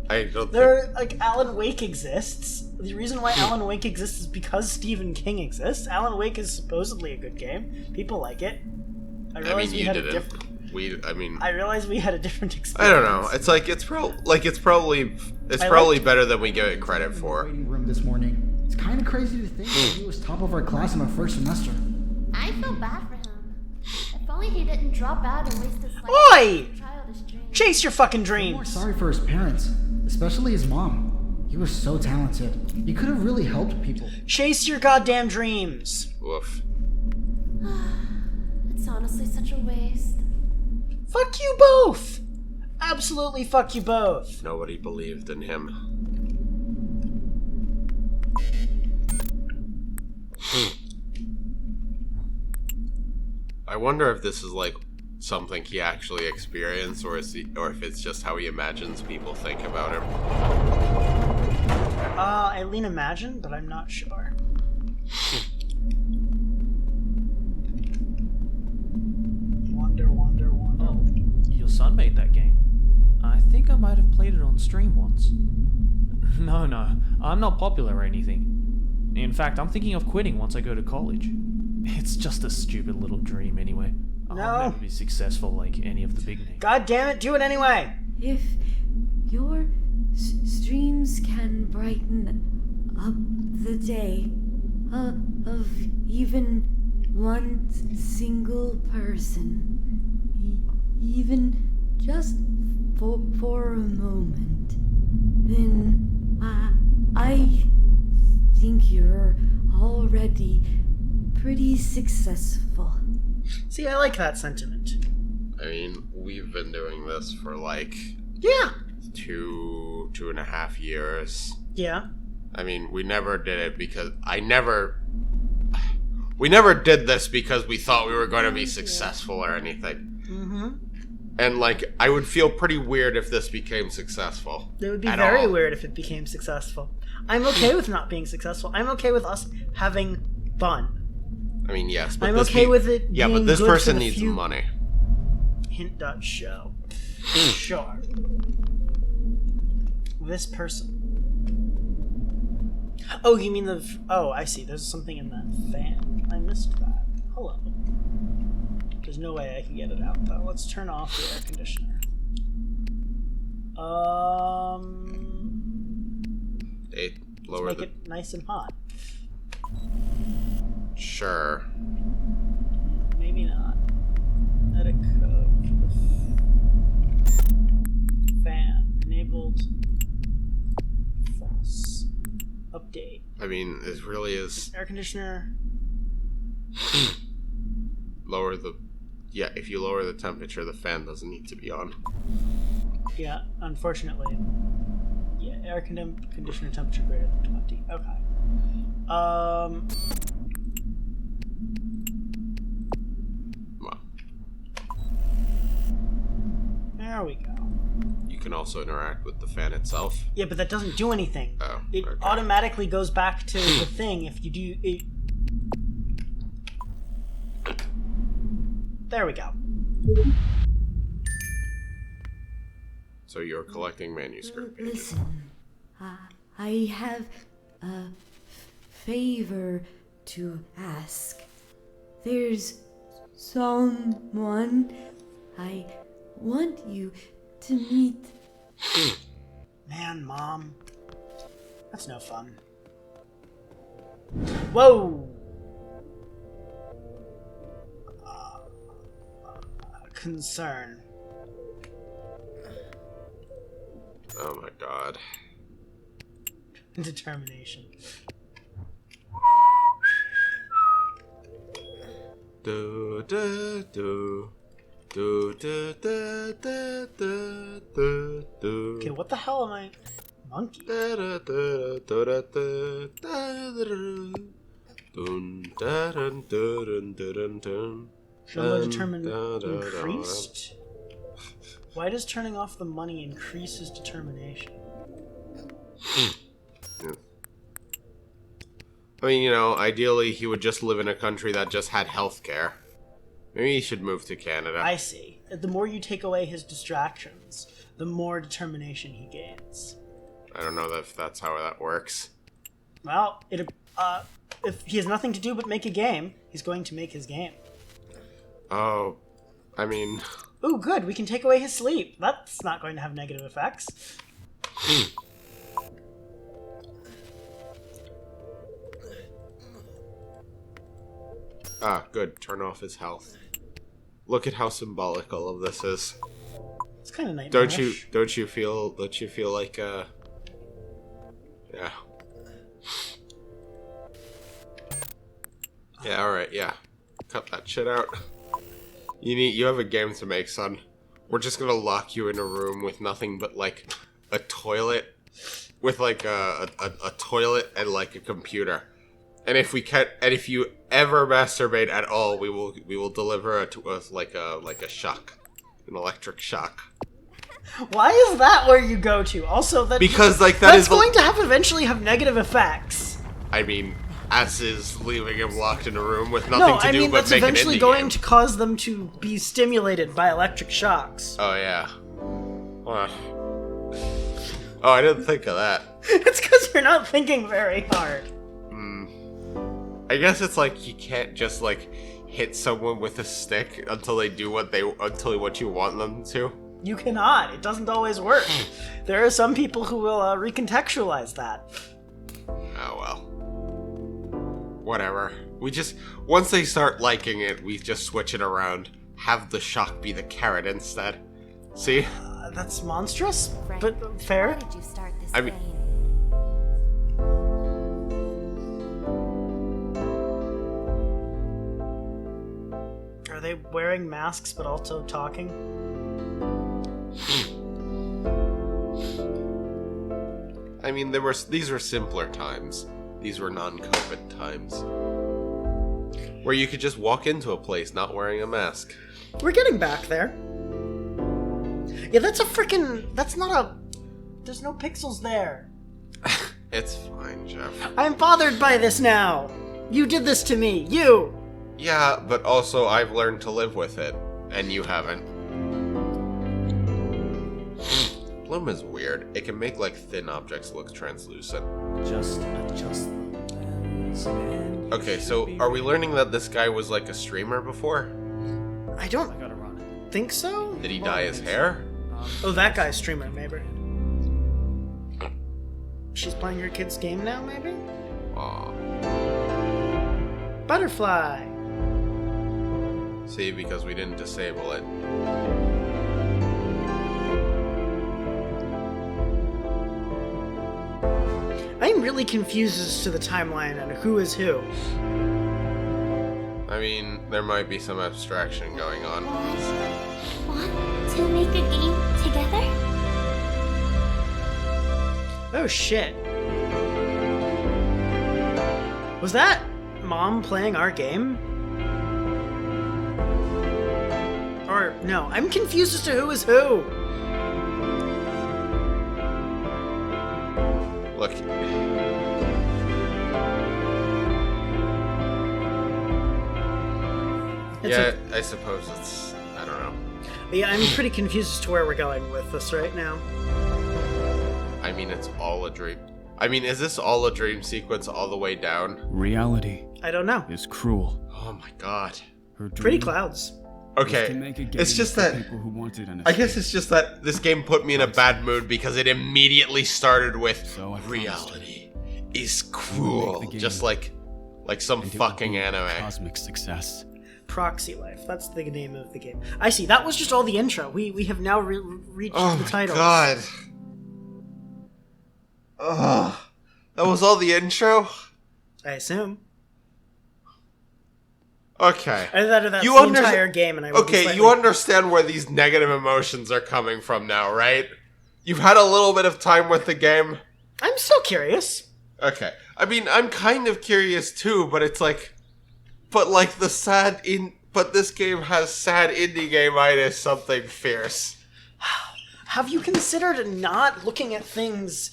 I don't think... There, like, Alan Wake exists. The reason why Alan Wake exists is because Stephen King exists. Alan Wake is supposedly a good game. People like it. I I realize mean, we you had a didn't. different. I realized we had a different I experience. don't know. It's like it's probably I probably liked- better than we give it credit for. Room this morning. It's kind of crazy to think that he was top of our class in our first semester. I feel bad for him. If only he didn't drop out and waste his life. Oi! on childish dreams. Chase your fucking I'm more dreams. sorry for his parents, especially his mom. He was so talented. He could have really helped people. Chase your goddamn dreams. Woof. It's honestly such a waste. Fuck you both. Absolutely fuck you both. Nobody believed in him. I wonder if this is like something he actually experienced, or if it's just how he imagines people think about him. I lean imagine, but I'm not sure. Wonder. Oh, your son made that game. I think I might have played it on stream once. No, I'm not popular or anything. In fact, I'm thinking of quitting once I go to college. It's just a stupid little dream anyway. I'll No. never be successful like any of the big names. God damn it, do it anyway. If your streams can brighten up the day of even one single person, even just for a moment, then I think you're already pretty successful. See, I like that sentiment. I mean, we've been doing this for like Yeah. 2.5 years. Yeah. I mean, we never did it because we never did this because we thought we were going to be successful or anything. Mm-hmm. And, like, I would feel pretty weird if this became successful. It would be at very all. weird if it became successful. I'm okay with not being successful. I'm okay with us having fun. I mean, yes, but I'm this okay with it Yeah, being but this good for person the needs few- money. Hint.show. Sure. This person. Oh, you mean the... Oh, I see. There's something in that fan. I missed that. Hello. There's no way I can get it out, though. Let's turn off the air conditioner. Hey, Let's lower make the... it nice and hot. Sure. Maybe not. Edit code. Fan. Enabled. False. Update. I mean, it really is... Air conditioner. Lower the... Yeah, if you lower the temperature, the fan doesn't need to be on. Yeah, unfortunately. Yeah, air conditioner temperature greater than 20. Okay. Well, There we go. you can also interact with the fan itself. Yeah, but that doesn't do anything. Oh, It okay. automatically goes back to the thing if you do it. There we go. So you're collecting manuscript pages. Listen, I have a favor to ask. There's someone I want you to meet. Man, Mom. That's no fun. Whoa! Concern. Oh my god. Determination. Do do do do do do do do do do. Okay, what the hell am I? Monkey. Jumbo determined increased? Why does turning off the money increase his determination? I mean, you know, ideally he would just live in a country that just had healthcare. Maybe he should move to Canada. I see. The more you take away his distractions, the more determination he gains. I don't know if that's how that works. Well, if he has nothing to do but make a game, he's going to make his game. Oh, I mean... Ooh, good, we can take away his sleep. That's not going to have negative effects. Ah, good. Turn off his health. Look at how symbolic all of this is. It's kind of nightmarish. Don't you feel like yeah. Yeah, alright, yeah. Cut that shit out. You have a game to make, son. We're just gonna lock you in a room with nothing but like a toilet with like a toilet and like a computer. And if you ever masturbate at all, we will deliver a shock, an electric shock. Why is that where you go to? Also, Because like that's going to eventually have negative effects. I mean, as is leaving him locked in a room with nothing to do but that's make an eventually indie going game. to cause them to be stimulated by electric shocks. Oh yeah. Oh, I didn't think of that. It's because you're not thinking very hard. I guess it's like you can't just like hit someone with a stick until they do what you want them to. You cannot. It doesn't always work. There are some people who will recontextualize that. Oh well. Whatever. Once they start liking it, we just switch it around. Have the shock be the carrot instead. See? That's monstrous, but fair. Why did you start this I mean, Are they wearing masks but also talking? I mean, these were simpler times. These were non-COVID times. Where you could just walk into a place not wearing a mask. We're getting back there. Yeah, that's not a... There's no pixels there. It's fine, Jeff. I'm bothered by this now. You did this to me. You! Yeah, but also I've learned to live with it. And you haven't. Bloom is weird. It can make, like, thin objects look translucent. Just adjust the lens and Okay, so are we learning that this guy was, like, a streamer before? I don't think so. Did he dye his hair? Oh, that guy's streamer, maybe. She's playing her kid's game now, maybe? Aw. Butterfly! See, because we didn't disable it. I'm really confused as to the timeline and who is who. I mean, there might be some abstraction going on. Want to make a game together? Oh shit. Was that Mom playing our game? Or, no, I'm confused as to who is who. Look. Yeah, I suppose it's... I don't know. Yeah, I'm pretty confused as to where we're going with this right now. I mean, it's all a dream. I mean, is this all a dream sequence all the way down? Reality I don't know. is cruel. Oh my god. Her Pretty dream clouds. Okay, was to make a game it's just for that... people who wanted an I guess it's just that this game put me in a bad mood because it immediately started with reality is cruel. Just like some fucking anime. Cosmic success. Proxy Life. That's the name of the game. I see. That was just all the intro. We have now reached Oh the my title. god. Ugh. That was all the intro? I assume. Okay. Either that or that's You the under- entire game, and I would be Okay, slightly... you understand where these negative emotions are coming from now, right? You've had a little bit of time with the game. I'm still curious. Okay. I mean, I'm kind of curious too, but it's like... But like But this game has sad indie game-itis something fierce. Have you considered not looking at things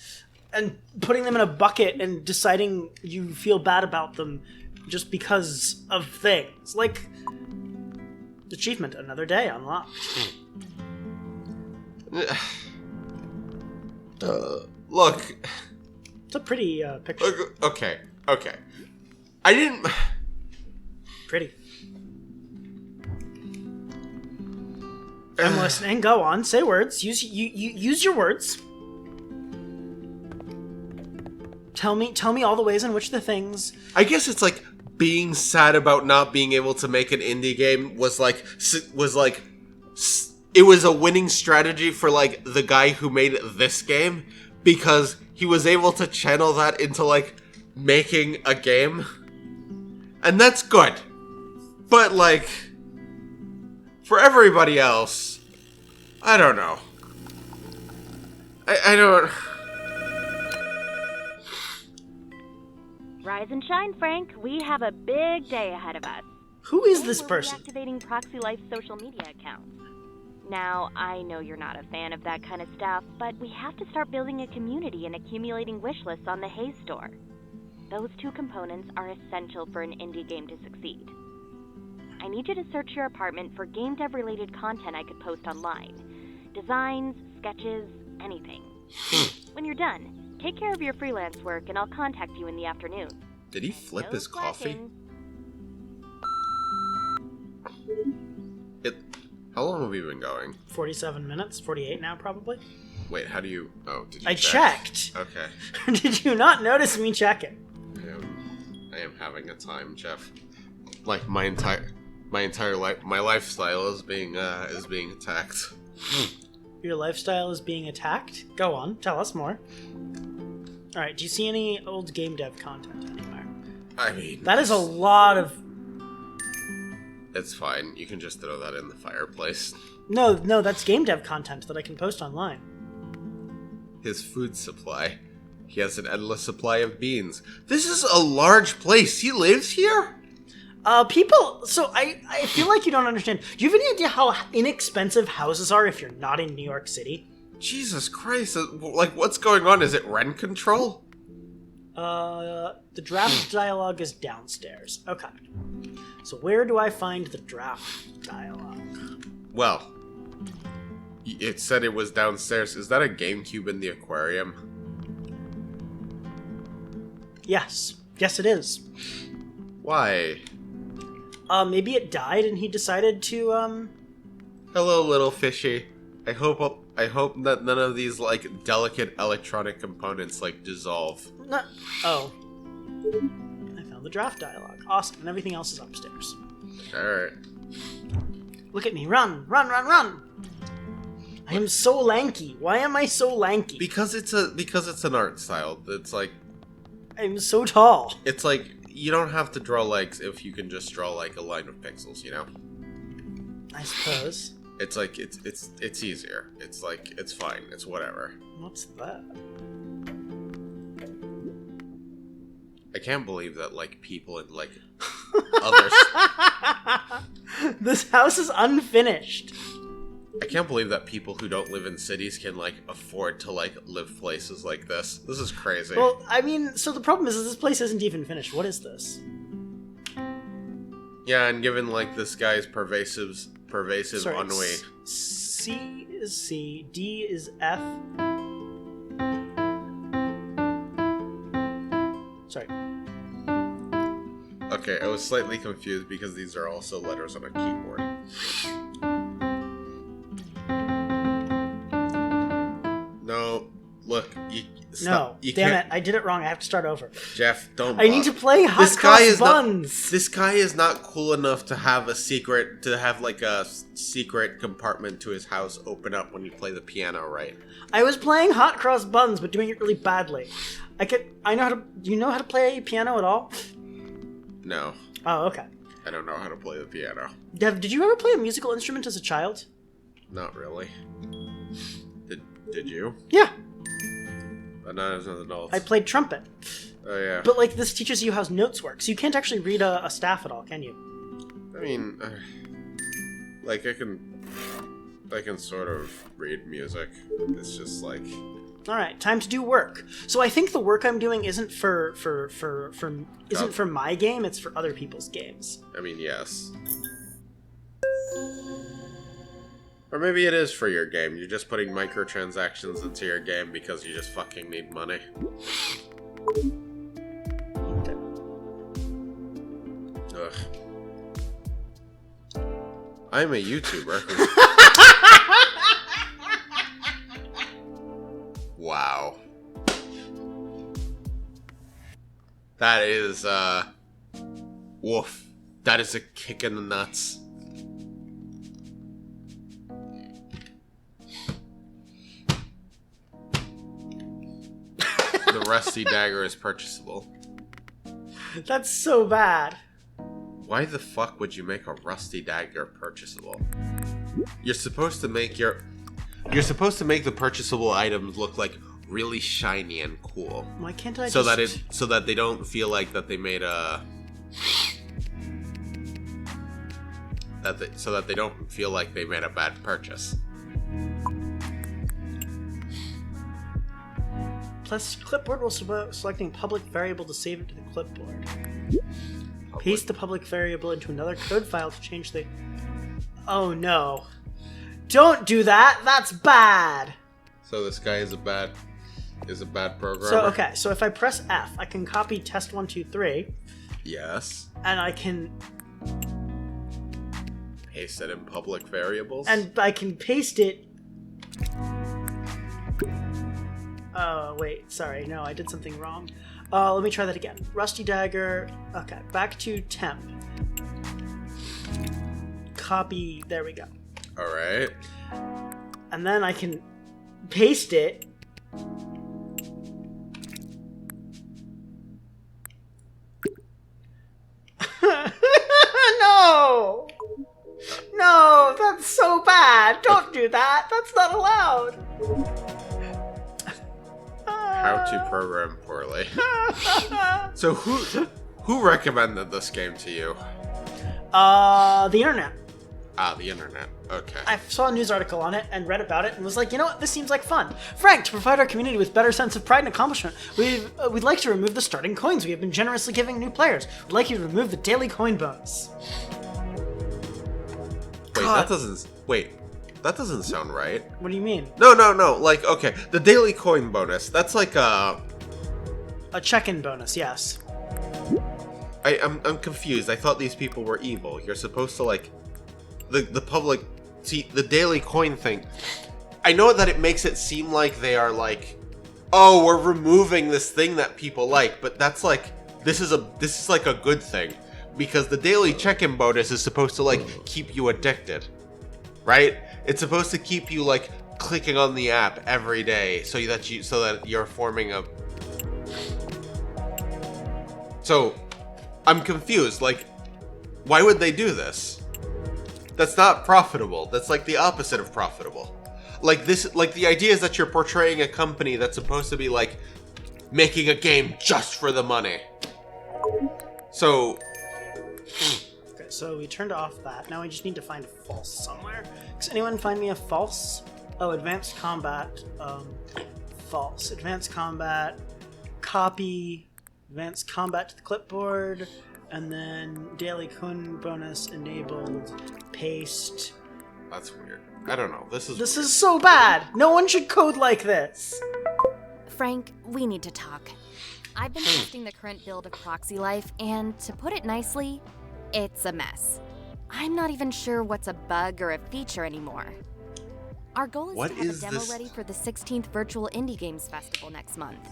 and putting them in a bucket and deciding you feel bad about them just because of things? Like, achievement, another day unlocked. Look. It's a pretty picture. Look, okay. I didn't... Pretty. I'm listening. Go on. Say words. Use your words. Tell me all the ways in which the things... I guess it's like being sad about not being able to make an indie game was it was a winning strategy for like the guy who made this game because he was able to channel that into like making a game. And that's good. But like for everybody else, I don't know. I don't... Rise and shine, Frank. We have a big day ahead of us. Who is this person? Activating Proxy Life's social media accounts. Now, I know you're not a fan of that kind of stuff, but we have to start building a community and accumulating wish lists on the Haze store. Those two components are essential for an indie game to succeed. I need you to search your apartment for game dev related content I could post online. Designs, sketches, anything. When you're done, take care of your freelance work and I'll contact you in the afternoon. Did he flip his coffee? How long have we been going? 47 minutes? 48 now, probably? Wait, how do you... Oh, did you I check? checked. Okay. Did you not notice me checking? I am having a time, Jeff. Like, my entire life... My lifestyle is being attacked. Your lifestyle is being attacked? Go on, tell us more. Alright, do you see any old game dev content anywhere? I mean... That is a lot of... It's fine. You can just throw that in the fireplace. No, that's game dev content that I can post online. His food supply. He has an endless supply of beans. This is a large place. He lives here? People, so I feel like you don't understand. Do you have any idea how inexpensive houses are if you're not in New York City? Jesus Christ, like, what's going on? Is it rent control? The draft dialogue is downstairs. Okay. So where do I find the draft dialogue? Well, it said it was downstairs. Is that a GameCube in the aquarium? Yes. Yes, it is. Why? Maybe it died and he decided to, Hello, little fishy. I hope that none of these, like, delicate electronic components, like, dissolve. No. Oh. I found the draft dialogue. Awesome. And everything else is upstairs. Alright. Look at me. Run! Run, run, run! I am so lanky. Why am I so lanky? Because it's an art style. It's like... I'm so tall. It's like, you don't have to draw legs if you can just draw, like, a line of pixels, you know? I suppose. It's like, it's easier. It's like, it's fine. It's whatever. What's that? I can't believe that, like, people in, like, others... This house is unfinished. I can't believe that people who don't live in cities can, like, afford to, like, live places like this. This is crazy. Well, I mean, so the problem is this place isn't even finished. What is this? Yeah, and given, like, this guy's pervasive Sorry, ennui. C is C, D is F. Sorry. Okay, I was slightly confused because these are also letters on a keyboard. No, look, No, damn it, I did it wrong. I have to start over. Jeff, don't. I need to play Hot Cross Buns. This guy is not cool enough to have a secret, like a secret compartment to his house open up when you play the piano, right? I was playing Hot Cross Buns, but doing it really badly. I know how to. Do you know how to play piano at all? No. Oh, okay. I don't know how to play the piano. Dev, did you ever play a musical instrument as a child? Not really. Did you? Yeah. But not as an adult. I played trumpet. Oh, yeah. But, like, this teaches you how notes work, so you can't actually read a staff at all, can you? I mean, like, I can sort of read music. It's just, like... Alright, time to do work. So I think the work I'm doing isn't for my game, it's for other people's games. I mean, yes. Or maybe it is for your game. You're just putting microtransactions into your game because you just fucking need money. Okay. Ugh. I'm a YouTuber. Wow. That is, woof. That is a kick in the nuts. The rusty dagger is purchasable. That's so bad. Why the fuck would you make a rusty dagger purchasable? You're supposed to make the purchasable items look like really shiny and cool. Why can't I so that they don't feel like that they made a so that they don't feel like they made a bad purchase. Plus, clipboard will selecting public variable to save it to the clipboard. Paste the public variable into another code file to change the... Oh no. Don't do that! That's bad! So this guy is a bad programmer? So, okay, so if I press F, I can copy test 1, 2, 3. Yes. And I can... Paste it in public variables? And I can paste it... Oh, wait, sorry, no, I did something wrong. Let me try that again. Rusty dagger, okay, back to temp. Copy, there we go. Alright. And then I can paste it. No! No, that's so bad! Don't do that! That's not allowed! How to program poorly. So who recommended this game to you? The internet. Ah, the internet. Okay. I saw a news article on it and read about it and was like, you know what, this seems like fun. Frank, to provide our community with better sense of pride and accomplishment, we'd like to remove the starting coins we have been generously giving new players. We'd like you to remove the daily coin bonus. Wait, God. that doesn't sound right. What do you mean? No. Like, okay, the daily coin bonus. That's like a check-in bonus, yes. I'm confused. I thought these people were evil. You're supposed to like the public see the daily coin thing. I know that it makes it seem like they are like, oh, we're removing this thing that people like, but that's like this is like a good thing because the daily check-in bonus is supposed to like keep you addicted, right? It's supposed to keep you like clicking on the app every day so that you're forming a. So, I'm confused. Like, why would they do this? That's not profitable. That's like the opposite of profitable. Like the idea is that you're portraying a company that's supposed to be like making a game just for the money. So. Okay, so we turned off that. Now we just need to find a false somewhere. Does anyone find me a false? Oh, advanced combat. False. Advanced combat. Copy. Advanced combat to the clipboard. And then daily coin bonus enabled. Paste. That's weird. I don't know. This is so bad. No one should code like this. Frank, we need to talk. I've been testing the current build of Proxy Life, and to put it nicely, it's a mess. I'm not even sure what's a bug or a feature anymore. Our goal is to have a demo ready for the 16th Virtual Indie Games Festival next month.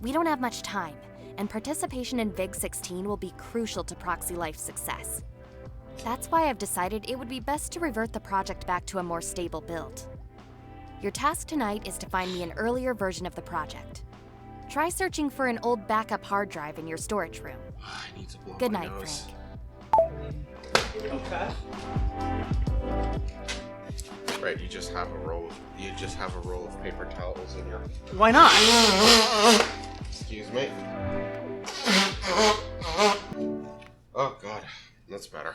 We don't have much time, and participation in VIG 16 will be crucial to Proxy Life's success. That's why I've decided it would be best to revert the project back to a more stable build. Your task tonight is to find me an earlier version of the project. Try searching for an old backup hard drive in your storage room. I need to blow Good my night, nose. Frank. Okay. Right, you just have a roll of paper towels in your. Why not? Excuse me. Oh god, that's better.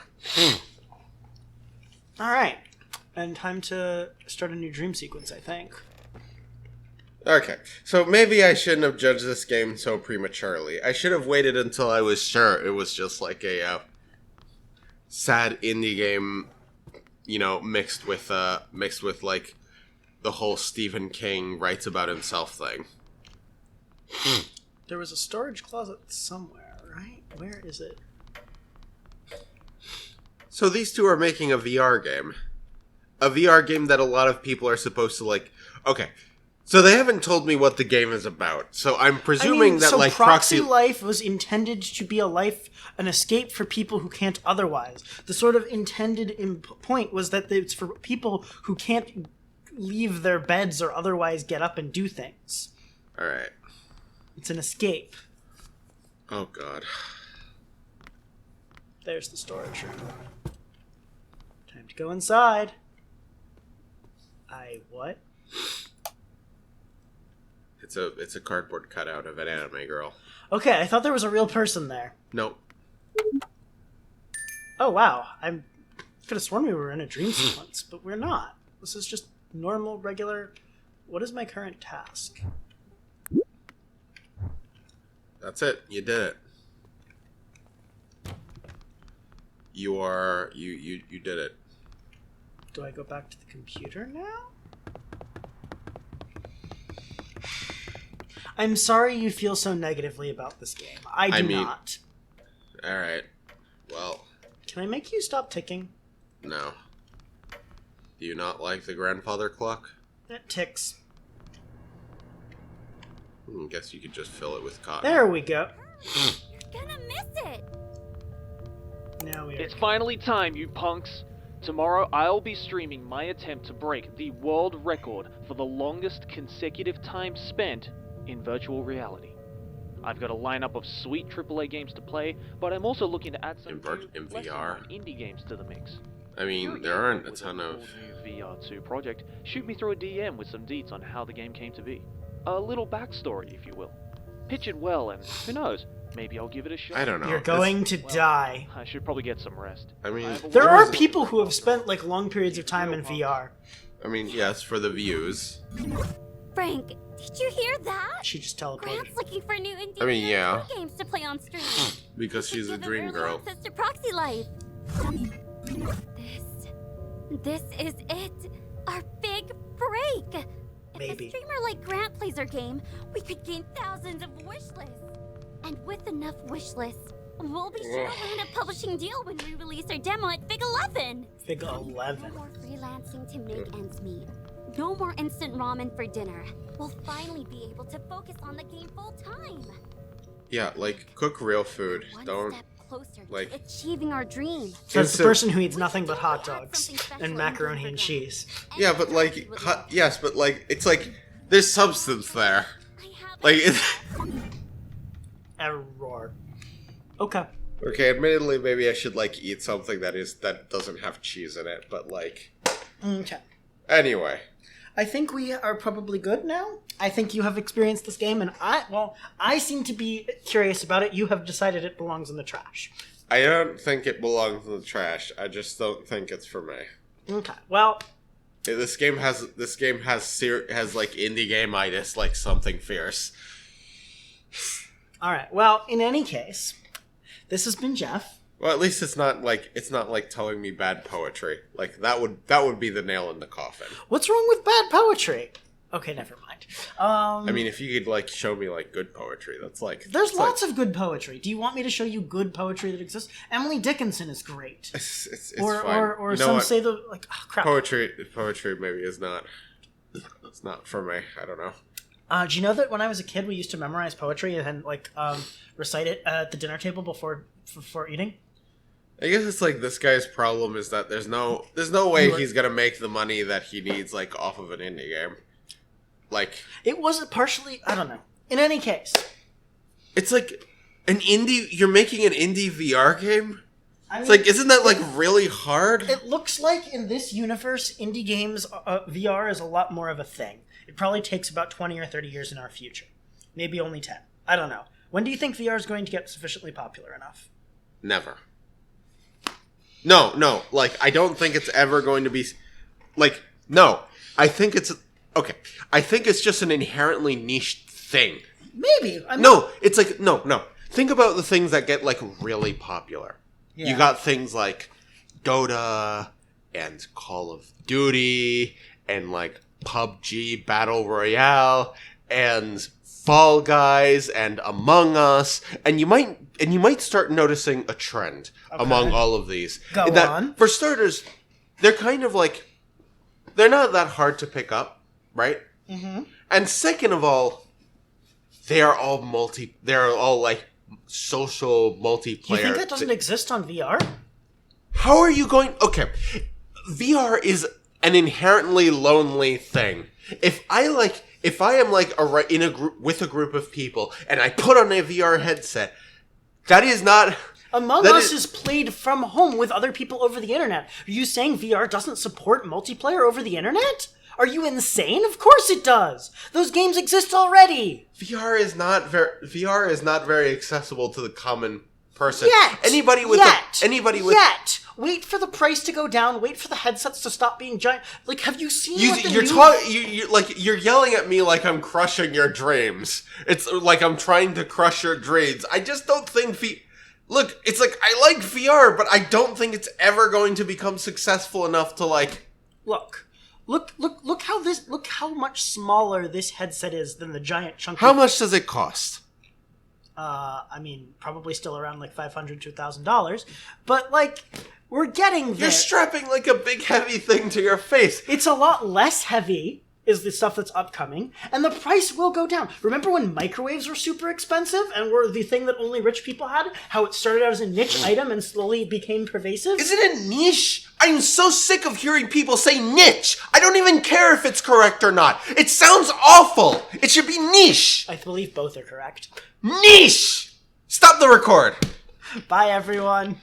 All right, and time to start a new dream sequence, I think. Okay, so maybe I shouldn't have judged this game so prematurely. I should have waited until I was sure it was just like a sad indie game, you know, mixed with like the whole Stephen King writes about himself thing. There was a storage closet somewhere, right? Where is it? So these two are making a VR game. A VR game that a lot of people are supposed to like. Okay, so they haven't told me what the game is about. So I'm presuming that like Proxy Life was intended to be an escape for people who can't otherwise. The sort of intended point was that it's for people who can't leave their beds or otherwise get up and do things. All right. It's an escape. Oh god. There's the storage room. Time to go inside. What? It's a cardboard cutout of an anime girl. Okay, I thought there was a real person there. Nope. Oh wow, I could have sworn we were in a dream sequence, but we're not. This is just normal, regular. What is my current task? That's it. You did it. You did it. Do I go back to the computer now? I'm sorry you feel so negatively about this game. I do not. Alright. Well. Can I make you stop ticking? No. Do you not like the grandfather clock? It ticks. I guess you could just fill it with cotton. There we go. You're gonna miss it! Now It's finally time, you punks! Tomorrow I'll be streaming my attempt to break the world record for the longest consecutive time spent in virtual reality. I've got a lineup of sweet AAA games to play, but I'm also looking to add some in VR. indie games to the mix. I mean, there aren't a ton of new VR2 project. Shoot me through a DM with some deets on how the game came to be. A little backstory, if you will. Pitch it well, and who knows, maybe I'll give it a shot. I don't know. You're going to die. I should probably get some rest. I mean, There are people who have spent like long periods of time in VR. I mean, yes, for the views. Frank, did you hear that? She just teleported. Grant's looking for new indie I mean, yeah. games to play on stream. Because she's a dream girl. Access to Proxy Life. This is it. Our big break. If a streamer like Grant plays our game, we could gain thousands of wish lists. And with enough wish lists, we'll be sure to land a publishing deal when we release our demo at Fig 11. Fig 11. No more freelancing to make ends meet. No more instant ramen for dinner. We'll finally be able to focus on the game full time. Yeah, like, cook real food. Don't, Closer like... to achieving our dream. So it's the person who eats nothing but hot dogs and macaroni and cheese. Yeah, but like, yes, but like, it's like, there's substance there. Like, Error. Okay. Okay, admittedly, maybe I should, like, eat something that doesn't have cheese in it, but like... Okay. Anyway. I think we are probably good now. I think you have experienced this game, and I seem to be curious about it. You have decided it belongs in the trash. I don't think it belongs in the trash. I just don't think it's for me. Okay. Well, this game has like indie game-itis, like something fierce. All right. Well, in any case, this has been Jeff. Well, at least it's not like telling me bad poetry. Like that would be the nail in the coffin. What's wrong with bad poetry? Okay, never mind. I mean, if you could like show me like good poetry, that's like there's lots of good poetry. Do you want me to show you good poetry that exists? Emily Dickinson is great. It's or fine. Or you know some what? say the like crap. Poetry maybe is not. It's not for me. I don't know. Do you know that when I was a kid, we used to memorize poetry and like recite it at the dinner table before eating? I guess it's like this guy's problem is that there's no way he's gonna make the money that he needs like off of an indie game. Like it wasn't partially. I don't know. In any case, it's like an indie. You're making an indie VR game. I mean, it's like, isn't that like really hard? It looks like in this universe, indie games VR is a lot more of a thing. It probably takes about 20 or 30 years in our future, maybe only 10. I don't know. When do you think VR is going to get sufficiently popular enough? Never. No, like, I don't think it's ever going to be, like, no. I think it's just an inherently niche thing. Maybe. No, it's like, no. Think about the things that get, like, really popular. Yeah. You got things like Dota and Call of Duty and, like, PUBG Battle Royale and Fall Guys and Among Us, and you might start noticing a trend among all of these. Go on. For starters, they're kind of like they're not that hard to pick up, right? Mm-hmm. And second of all, they're all like social multiplayer. You think that doesn't exist on VR? How are you going? Okay, VR is an inherently lonely thing. If I am like in a group with a group of people and I put on a VR headset, that is not. Among Us is played from home with other people over the internet. Are you saying VR doesn't support multiplayer over the internet? Are you insane? Of course it does. Those games exist already. VR is not very accessible to the common person. Yet. Anybody with. Wait for the price to go down. Wait for the headsets to stop being giant. Like, have you seen you're yelling at me like I'm crushing your dreams. It's like I'm trying to crush your dreams. I just don't think Look, it's like I like VR, but I don't think it's ever going to become successful enough to like. Look how much smaller this headset is than the giant chunky. How much does it cost? I mean, probably still around like $500 to $1,000, but like. We're getting there. You're strapping like a big heavy thing to your face. It's a lot less heavy, is the stuff that's upcoming, and the price will go down. Remember when microwaves were super expensive and were the thing that only rich people had? How it started out as a niche item and slowly became pervasive? Is it a niche? I'm so sick of hearing people say niche. I don't even care if it's correct or not. It sounds awful. It should be niche. I believe both are correct. Niche! Stop the record. Bye, everyone.